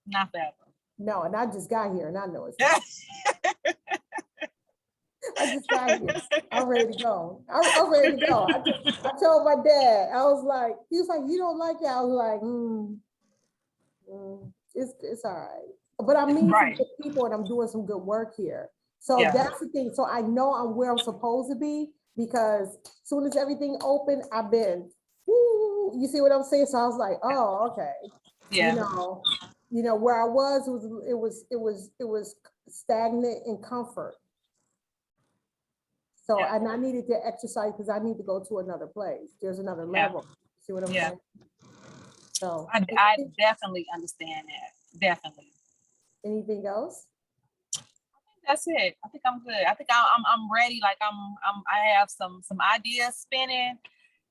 S2: Not forever.
S1: No, and I just got here, and I know it's I just got here. I'm ready to go. I'm ready to go. I told my dad, he was like, you don't like it? I was like, it's all right. But I'm meeting some good people, and I'm doing some good work here. So that's the thing. So I know I'm where I'm supposed to be, because as soon as everything opened, I've been, woo, you see what I'm saying? So I was like, oh, okay. Yeah. You know, where I was, it was stagnant in comfort. So, and I needed to exercise, because I need to go to another place. There's another level. See what I'm saying? So
S2: I definitely understand that. Definitely.
S1: Anything else?
S2: That's it. I think I'm good. I think I'm ready. Like, I have some ideas spinning,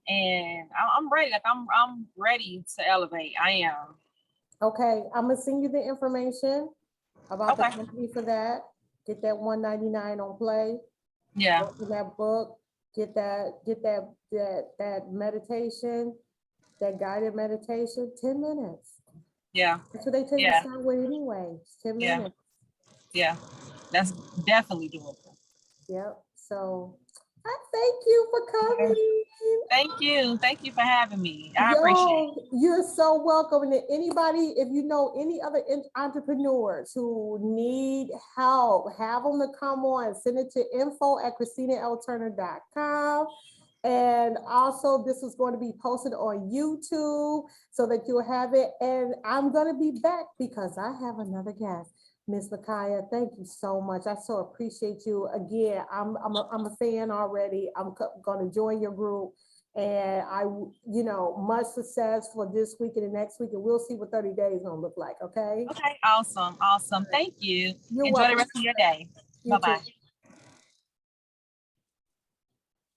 S2: and I'm ready. Like, I'm ready to elevate. I am.
S1: Okay, I'm gonna send you the information about the company for that. Get that $199 on Play.
S2: Yeah.
S1: Go to that book. Get that meditation, that guided meditation. 10 minutes.
S2: Yeah.
S1: That's what they tell you to start with anyway. It's 10 minutes.
S2: Yeah. That's definitely doable.
S1: Yep. So I thank you for coming.
S2: Thank you for having me. I appreciate it.
S1: You're so welcome. And anybody, if you know any other entrepreneurs who need help, have them to come on. Send it to info@christinalturnerkingmaker.com. And also, this is going to be posted on YouTube so that you'll have it. And I'm going to be back because I have another guest. Miss LaKaiyas, thank you so much. I so appreciate you. Again, I'm a fan already. I'm going to join your group, and much success for this week and the next week, and we'll see what 30 days gonna look like. Okay.
S2: Okay. Awesome. Thank you.
S1: You're
S2: Enjoy
S1: welcome.
S2: the rest of your day. Bye-bye.